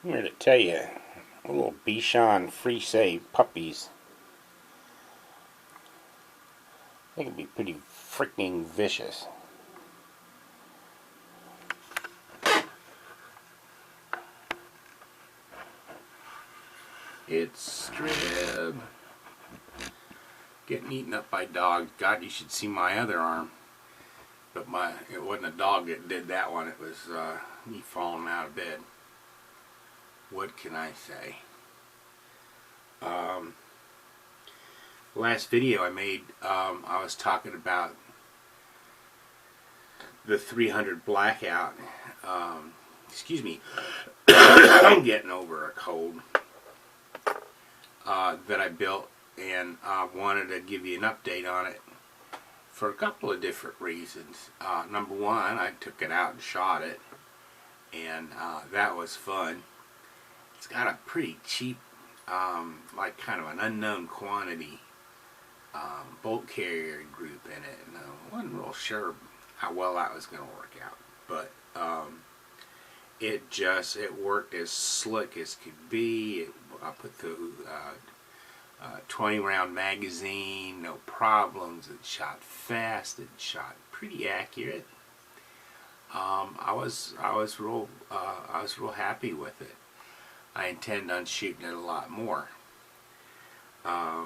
I'm here to tell you, little Bichon Frise puppies, they can be pretty freaking vicious. It's Strib getting eaten up by dogs. God, you should see my other arm. But it wasn't a dog that did that one. It was me falling out of bed. What can I say? Last video I made, I was talking about the 300 blackout. Excuse me. I'm getting over a cold that I built, and I wanted to give you an update on it for a couple of different reasons. Number one, I took it out and shot it, and that was fun. It's got a pretty cheap, like kind of an unknown quantity bolt carrier group in it, and I wasn't real sure how well that was going to work out, but it worked as slick as could be. I put the 20 round magazine, no problems. It shot fast. It shot pretty accurate. I was real happy with it. I intend on shooting it a lot more. I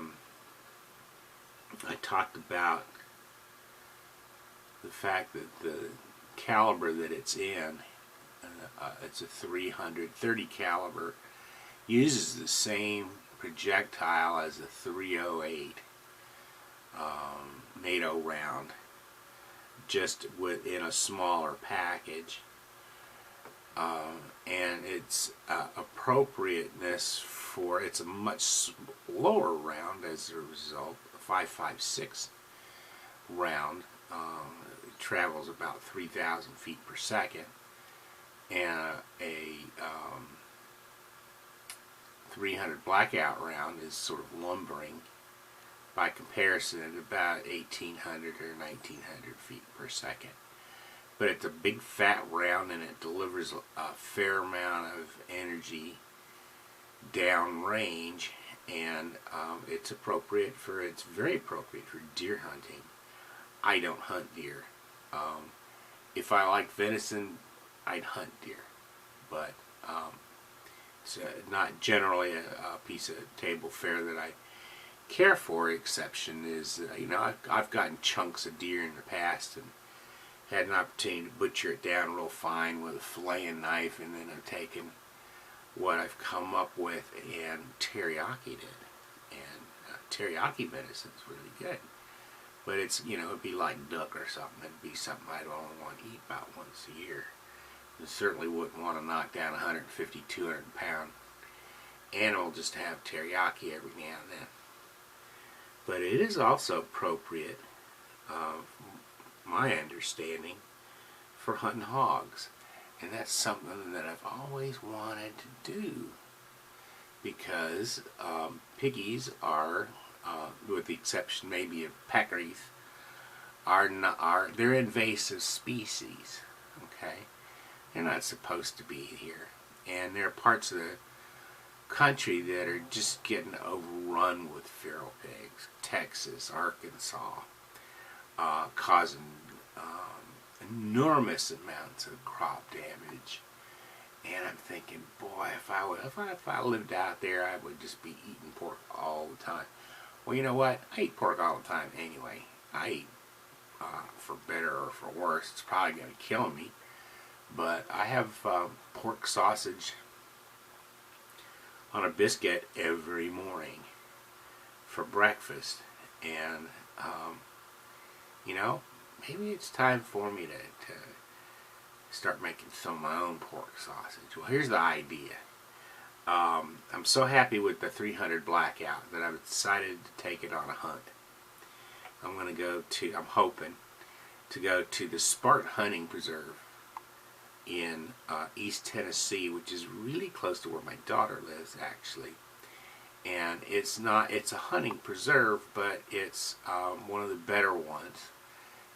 talked about the fact that the caliber that it's in, it's a 330 caliber, uses the same projectile as a 308 NATO round, just within a smaller package, and its appropriateness for it's a much lower round as a result. A 5.56 round, it travels about 3,000 feet per second, and a 300 blackout round is sort of lumbering by comparison at about 1,800 or 1,900 feet per second. But it's a big fat round, and it delivers a fair amount of energy downrange, and it's very appropriate for deer hunting. I don't hunt deer. If I like venison, I'd hunt deer, but it's not generally a piece of table fare that I care for. Exception is, I've gotten chunks of deer in the past and had an opportunity to butcher it down real fine with a filleting knife, and then I've taken what I've come up with and teriyaki it. And teriyaki venison is really good. But it's, it'd be like duck or something. It'd be something I'd only want to eat about once a year. You certainly wouldn't want to knock down a 150, 200 pound animal just to have teriyaki every now and then. But it is also appropriate, my understanding, for hunting hogs. And that's something that I've always wanted to do, because piggies are, with the exception maybe of peccaries, they're invasive species. Okay, they're not supposed to be here, and there are parts of the country that are just getting overrun with feral pigs. Texas, Arkansas, causing enormous amounts of crop damage. And I'm thinking, boy, if I lived out there, I would just be eating pork all the time. Well, you know what? I eat pork all the time anyway. I eat, for better or for worse, it's probably going to kill me, but I have pork sausage on a biscuit every morning for breakfast, and maybe it's time for me to start making some of my own pork sausage. Well, here's the idea. I'm so happy with the 300 blackout that I've decided to take it on a hunt. I'm hoping to go to the Spartan Hunting Preserve in East Tennessee, which is really close to where my daughter lives, actually. And it's a hunting preserve, but it's one of the better ones,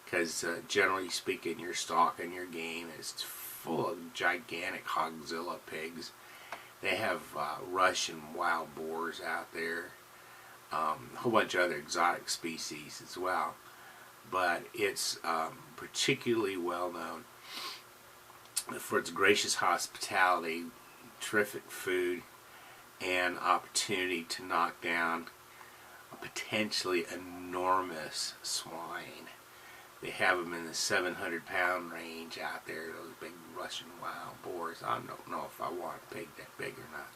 because generally speaking, you're stalking your game. It's full of gigantic hogzilla pigs They have Russian wild boars out there, a whole bunch of other exotic species as well. But it's particularly well known for its gracious hospitality, terrific food, and opportunity to knock down a potentially enormous swine. They have them in the 700-pound range out there, those big Russian wild boars. I don't know if I want a pig that big or not.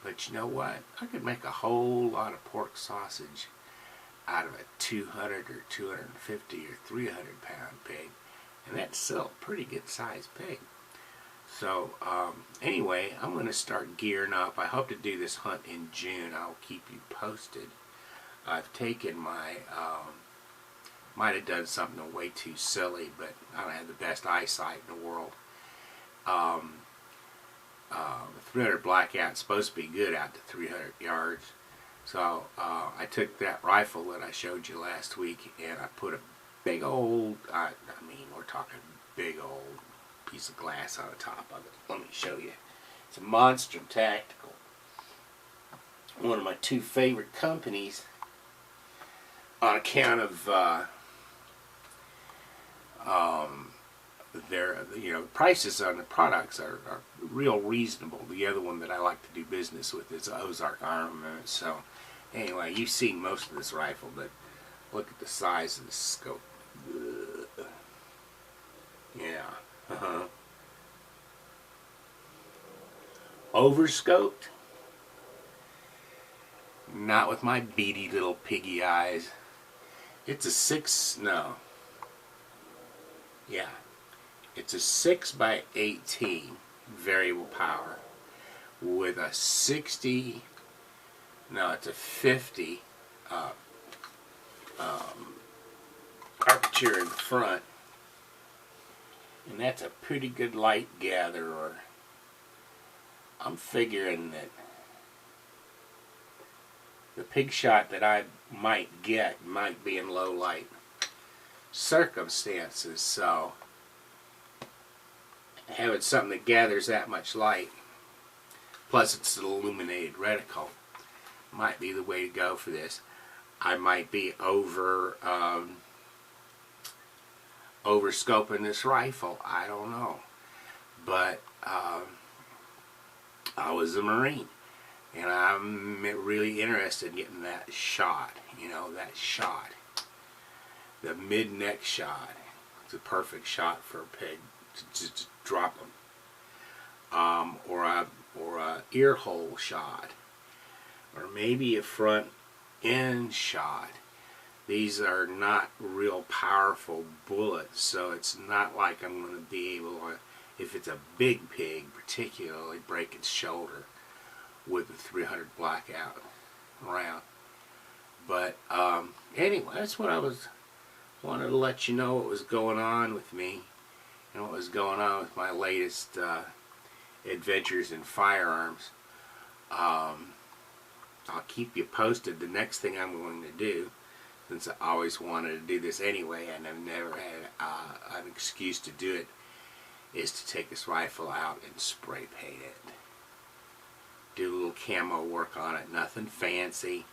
But you know what? I could make a whole lot of pork sausage out of a 200 or 250 or 300-pound pig. And that's still a pretty good sized pig. So anyway, I'm going to start gearing up. I hope to do this hunt in June. I'll keep you posted. I've taken my, might have done something way too silly, but I don't have the best eyesight in the world. 300 blackout's supposed to be good out to 300 yards. So I took that rifle that I showed you last week and I put a big old, I mean we're talking big old piece of glass on the top of it. Let me show you. It's a Monster Tactical. One of my two favorite companies on account of their, the prices on the products are real reasonable. The other one that I like to do business with is Ozark Armament. So anyway, you've seen most of this rifle, but look at the size of the scope. Ugh. Yeah. Overscoped? Not with my beady little piggy eyes. It's a 6, no. Yeah. It's a 6x18 variable power with a 60, no, it's a 50 aperture in the front. And that's a pretty good light gatherer. I'm figuring that the pig shot that I might get might be in low light circumstances, so having something that gathers that much light, plus it's an illuminated reticle, might be the way to go for this. I might be over-scoping this rifle. I don't know. But I was a Marine, and I'm really interested in getting that shot. You know, that shot. The mid-neck shot. It's a perfect shot for a pig to just drop them. Or a ear hole shot. Or maybe a front end shot. These are not real powerful bullets, so it's not like I'm going to be able to, if it's a big pig particularly, break its shoulder with a 300 blackout round. But anyway, that's what I wanted to let you know what was going on with me and what was going on with my latest adventures in firearms. I'll keep you posted. The next thing I'm going to do, since I always wanted to do this anyway and I've never had an excuse to do it, is to take this rifle out and spray paint it. Do a little camo work on it. Nothing fancy.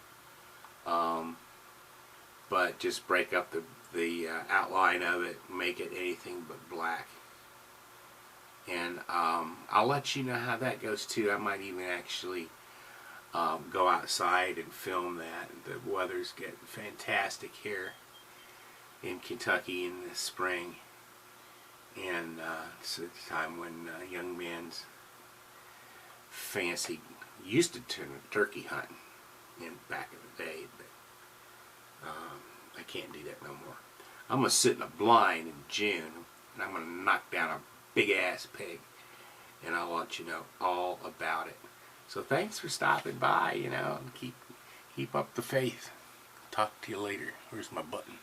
But just break up the outline of it, make it anything but black. And I'll let you know how that goes too. I might even actually go outside and film that. The weather's getting fantastic here in Kentucky in the spring, and it's a time when young men's fancy used to turn turkey hunting in back in the day, but I can't do that no more. I'm going to sit in a blind in June, and I'm going to knock down a big ass pig, and I'll let you know all about it. So thanks for stopping by, and keep up the faith. Talk to you later. Where's my button?